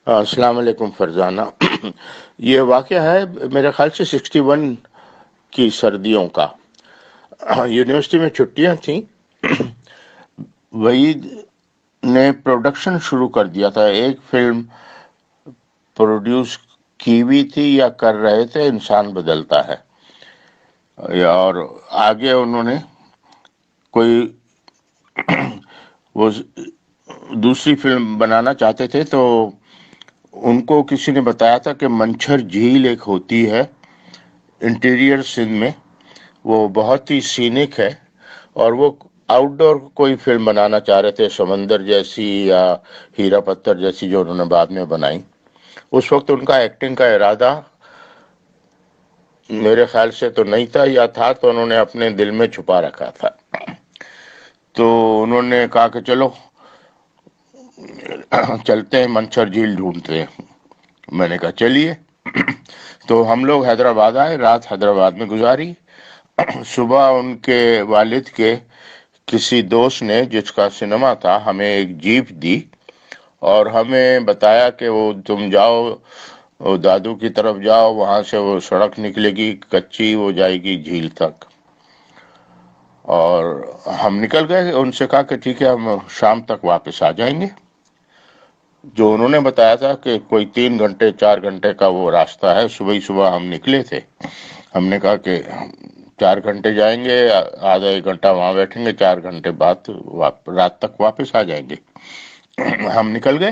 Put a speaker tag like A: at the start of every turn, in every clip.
A: السلام علیکم فرزانہ۔ یہ واقعہ ہے میرے خیال سے 61 کی سردیوں کا۔ یونیورسٹی میں چھٹیاں تھیں، وحید نے پروڈکشن شروع کر دیا تھا۔ ایک فلم پروڈیوس کی ہوئی تھی یا کر رہے تھے، انسان بدلتا ہے، اور آگے انہوں نے کوئی وہ دوسری فلم بنانا چاہتے تھے، تو ان کو کسی نے بتایا تھا کہ منچھر جھیل ایک ہوتی ہے انٹیریئر سندھ میں، وہ بہت ہی سینک ہے، اور وہ آؤٹ ڈور کوئی فلم بنانا چاہ رہے تھے، سمندر جیسی یا ہیرا پتھر جیسی، جو انہوں نے بعد میں بنائی۔ اس وقت ان کا ایکٹنگ کا ارادہ میرے خیال سے تو نہیں تھا، یا تھا تو انہوں نے اپنے دل میں چھپا رکھا تھا۔ تو انہوں نے کہا کہ چلو چلتے ہیں منچھر جھیل ڈھونڈتے ہیں۔ میں نے کہا چلیے۔ تو ہم لوگ حیدرآباد آئے، رات حیدرآباد میں گزاری۔ صبح ان کے والد کے کسی دوست نے، جس کا سنیما تھا، ہمیں ایک جیپ دی اور ہمیں بتایا کہ وہ تم جاؤ، وہ دادو کی طرف جاؤ، وہاں سے وہ سڑک نکلے گی کچی، وہ جائے گی جھیل تک۔ اور ہم نکل گئے، ان سے کہا کہ ٹھیک ہے، ہم شام تک واپس آ جائیں گے۔ جو انہوں نے بتایا تھا کہ کوئی 3 گھنٹے 4 گھنٹے کا وہ راستہ ہے، صبح ہی صبح ہم نکلے تھے۔ ہم نے کہا کہ 4 گھنٹے جائیں گے، آدھا 1 گھنٹہ وہاں بیٹھیں گے، 4 گھنٹے بعد رات تک واپس آ جائیں گے۔ ہم نکل گئے،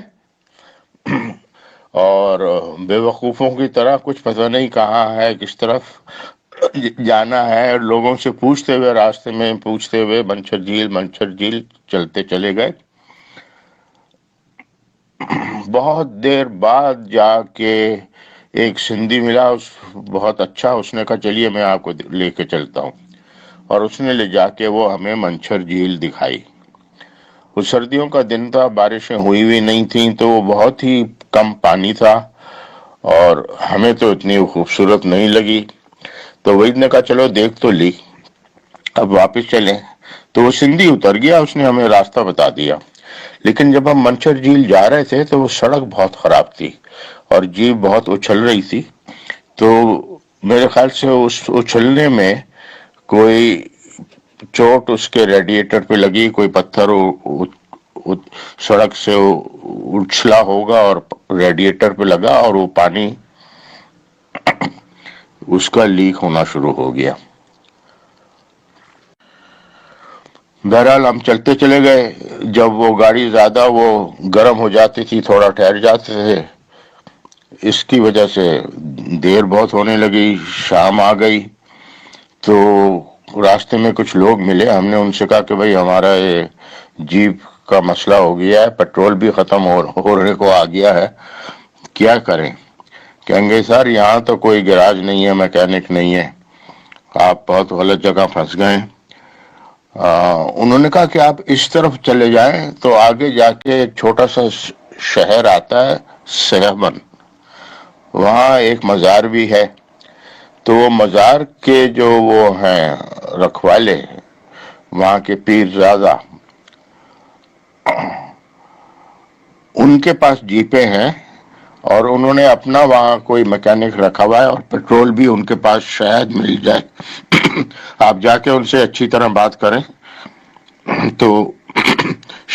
A: اور بے وقوفوں کی طرح کچھ پتہ نہیں کہاں ہے، کس طرف جانا ہے، اور لوگوں سے پوچھتے ہوئے، راستے میں پوچھتے ہوئے، منچھر جھیل منچھر جھیل چلتے چلے گئے۔ بہت دیر بعد جا کے ایک سندھی ملا، بہت اچھا، اس نے کہا چلیے میں آپ کو لے کے چلتا ہوں، اور اس نے لے جا کے وہ ہمیں منچھر جھیل دکھائی۔ وہ سردیوں کا دن تھا، بارشیں ہوئی نہیں تھیں، تو وہ بہت ہی کم پانی تھا، اور ہمیں تو اتنی خوبصورت نہیں لگی۔ تو وحید نے کہا چلو دیکھ تو لی، اب واپس چلیں۔ تو وہ سندھی اتر گیا، اس نے ہمیں راستہ بتا دیا۔ لیکن جب ہم منچر جھیل جا رہے تھے تو وہ سڑک بہت خراب تھی، اور جیپ بہت اچھل رہی تھی۔ تو میرے خیال سے اس اچھلنے میں کوئی چوٹ اس کے ریڈیٹر پہ لگی، کوئی پتھر سڑک سے اچھلا ہوگا اور ریڈیٹر پہ لگا، اور وہ پانی اس کا لیک ہونا شروع ہو گیا۔ بہرحال ہم چلتے چلے گئے۔ جب وہ گاڑی زیادہ وہ گرم ہو جاتی تھی، تھوڑا ٹھہر جاتے تھے، اس کی وجہ سے دیر بہت ہونے لگی، شام آ گئی۔ تو راستے میں کچھ لوگ ملے، ہم نے ان سے کہا کہ بھئی ہمارا یہ جیپ کا مسئلہ ہو گیا ہے، پیٹرول بھی ختم ہونے کو آ گیا ہے، کیا کریں؟ کہیں گے سر یہاں تو کوئی گیراج نہیں ہے، میکینک نہیں ہے، آپ بہت غلط جگہ پھنس گئے ہیں۔ انہوں نے کہا کہ آپ اس طرف چلے جائیں تو آگے جا کے ایک چھوٹا سا شہر آتا ہے، سہمن، وہاں ایک مزار بھی ہے۔ تو وہ مزار کے جو وہ ہیں رکھوالے، وہاں کے پیر زادہ، ان کے پاس جیپیں ہیں، اور انہوں نے اپنا وہاں کوئی میکینک رکھا ہوا ہے، اور پیٹرول بھی ان کے پاس شاید مل جائے۔ آپ جا کے ان سے اچھی طرح بات کریں تو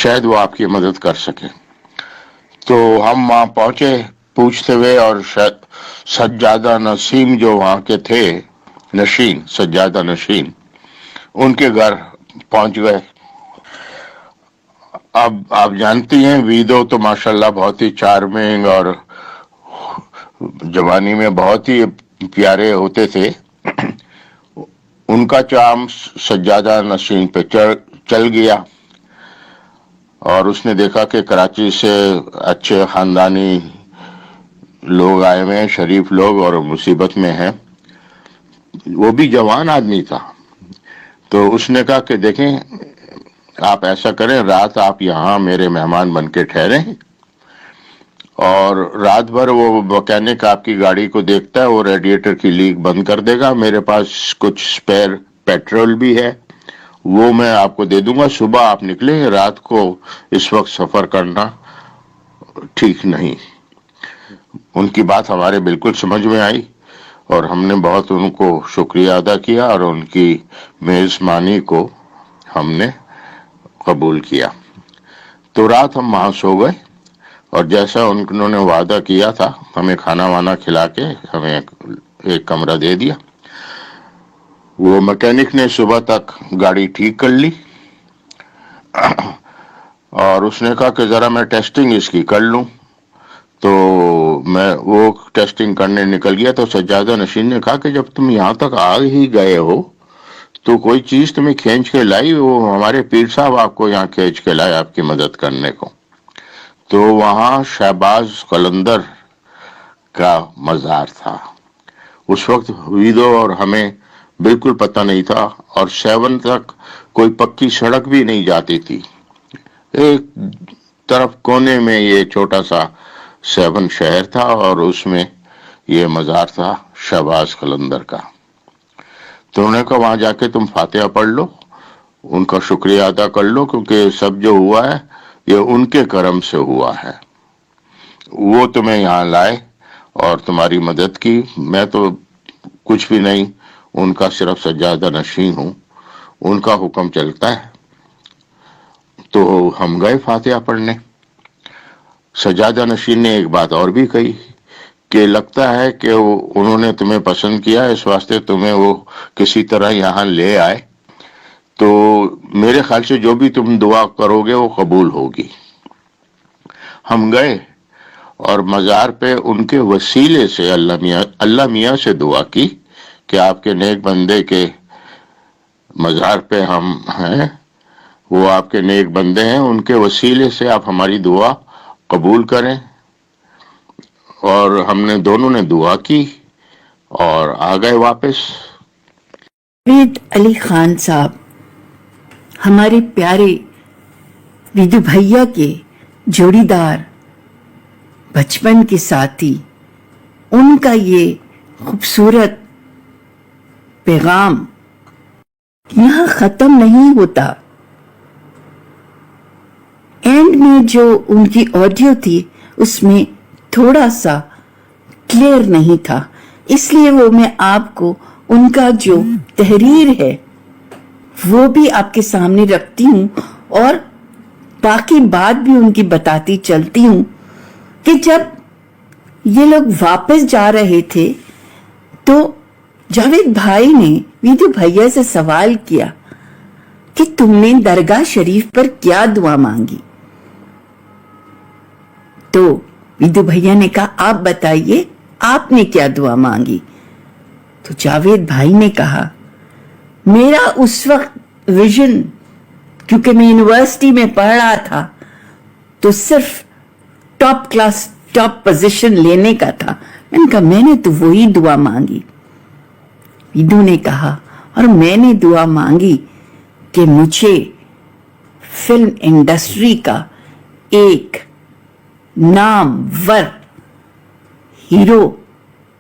A: شاید وہ آپ کی مدد کر سکیں۔ تو ہم وہاں پہنچے پوچھتے ہوئے، اور سجادہ نسیم جو وہاں کے تھے، سجادہ نشین، ان کے گھر پہنچ گئے۔ اب آپ جانتی ہیں ویدو تو ماشاءاللہ بہت ہی چارمنگ اور جوانی میں بہت ہی پیارے ہوتے تھے۔ ان کا چام سجادہ نشین پہ چل گیا، اور اس نے دیکھا کہ کراچی سے اچھے خاندانی لوگ آئے ہوئے ہیں، شریف لوگ، اور مصیبت میں ہیں۔ وہ بھی جوان آدمی تھا۔ تو اس نے کہا کہ دیکھیں آپ ایسا کریں، رات آپ یہاں میرے مہمان بن کے ٹھہریں، اور رات بھر وہ میکینک آپ کی گاڑی کو دیکھتا ہے، وہ ریڈیٹر کی لیک بند کر دے گا، میرے پاس کچھ سپیر پیٹرول بھی ہے، وہ میں آپ کو دے دوں گا، صبح آپ نکلیں، رات کو اس وقت سفر کرنا ٹھیک نہیں۔ ان کی بات ہمارے بالکل سمجھ میں آئی اور ہم نے بہت ان کو شکریہ ادا کیا اور ان کی میزبانی کو ہم نے قبول کیا۔ تو رات ہم وہاں سو گئے اور جیسا انہوں نے وعدہ کیا تھا ہمیں کھانا وانا کھلا کے ہمیں ایک کمرہ دے دیا۔ وہ میکینک نے صبح تک گاڑی ٹھیک کر لی اور اس نے کہا کہ ذرا میں ٹیسٹنگ اس کی کر لوں، تو میں وہ ٹیسٹنگ کرنے نکل گیا تو سجادہ نشین نے کہا کہ جب تم یہاں تک آ ہی گئے ہو تو کوئی چیز تمہیں کھینچ کے لائی، وہ ہمارے پیر صاحب آپ کو یہاں کھینچ کے لائے آپ کی مدد کرنے کو۔ تو وہاں شہباز قلندر کا مزار تھا۔ اس وقت ویدو اور ہمیں بالکل پتہ نہیں تھا اور 7 تک کوئی پکی سڑک بھی نہیں جاتی تھی۔ ایک طرف کونے میں یہ چھوٹا سا 7 شہر تھا اور اس میں یہ مزار تھا شہباز قلندر کا۔ تو انہوں نے کہا وہاں جا کے تم فاتحہ پڑھ لو، ان کا شکریہ ادا کر لو، کیونکہ سب جو ہوا ہے یہ ان کے کرم سے ہوا ہے، وہ تمہیں یہاں لائے اور تمہاری مدد کی، میں تو کچھ بھی نہیں، ان کا صرف سجادہ نشین ہوں، ان کا حکم چلتا ہے۔ تو ہم گئے فاتحہ پڑھنے۔ سجادہ نشین نے ایک بات اور بھی کہی کہ لگتا ہے کہ انہوں نے تمہیں پسند کیا، اس واسطے تمہیں وہ کسی طرح یہاں لے آئے، تو میرے خیال سے جو بھی تم دعا کرو گے وہ قبول ہوگی۔ ہم گئے اور مزار پہ ان کے وسیلے سے اللہ میاں سے دعا کی کہ آپ کے نیک بندے کے مزار پہ ہم ہیں، وہ آپ کے نیک بندے ہیں، ان کے وسیلے سے آپ ہماری دعا قبول کریں۔ اور ہم نے دونوں نے دعا کی اور آ گئے واپس۔
B: جاوید علی خان صاحب ہمارے پیارے ویدو بھیا کے جوڑی دار، بچپن کے ساتھی، ان کا یہ خوبصورت پیغام یہاں ختم نہیں ہوتا۔ اینڈ میں جو ان کی آڈیو تھی اس میں تھوڑا سا کلیئر نہیں تھا، اس لیے وہ میں آپ کو ان کا جو تحریر ہے وہ بھی آپ کے سامنے رکھتی ہوں اور باقی بات بھی ان کی بتاتی چلتی ہوں کہ جب یہ لوگ واپس جا رہے تھے تو جاوید بھائی نے ویدو بھیا سے سوال کیا کہ تم نے درگاہ شریف پر کیا دعا مانگی؟ تو ویدو بھیا نے کہا آپ بتائیے آپ نے کیا دعا مانگی؟ تو جاوید بھائی نے کہا میرا اس وقت ویژن، کیونکہ میں یونیورسٹی میں پڑھ رہا تھا تو صرف ٹاپ کلاس ٹاپ پوزیشن لینے کا تھا، میں نے کہا میں نے تو وہی دعا مانگی۔ ویدو نے کہا اور میں نے دعا مانگی کہ مجھے فلم انڈسٹری کا ایک نامور ہیرو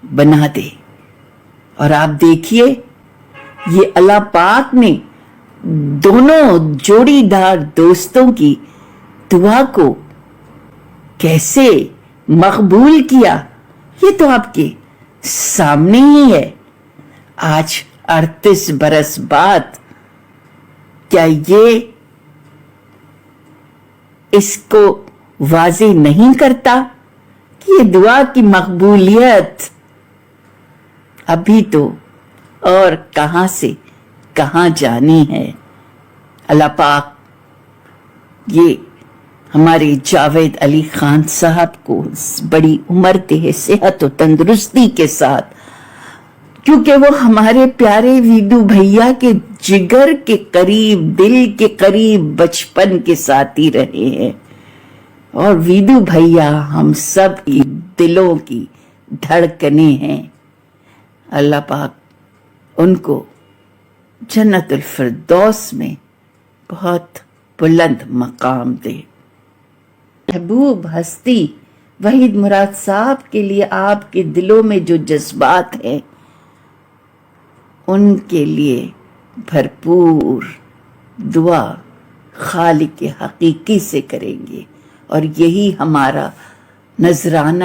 B: بنا دے۔ اور آپ دیکھیے یہ اللہ پاک نے دونوں جوڑی دار دوستوں کی دعا کو کیسے مقبول کیا، یہ تو آپ کے سامنے ہی ہے۔ آج 38 برس بعد کیا یہ اس کو واضح نہیں کرتا کہ یہ دعا کی مقبولیت ابھی تو اور کہاں سے کہاں جانی ہے۔ اللہ پاک یہ ہمارے جاوید علی خان صاحب کو بڑی عمر دے، صحت و تندرستی کے ساتھ، کیونکہ وہ ہمارے پیارے ویدو بھیا کے جگر کے قریب، دل کے قریب بچپن کے ساتھی رہے ہیں، اور ویدو بھیا ہم سب کی دلوں کی دھڑکنیں ہیں۔ اللہ پاک ان کو جنت الفردوس میں بہت بلند مقام دے۔ محبوب ہستی وحید مراد صاحب کے لیے آپ کے دلوں میں جو جذبات ہیں ان کے لیے بھرپور دعا خالق حقیقی سے کریں گے، اور یہی ہمارا نذرانہ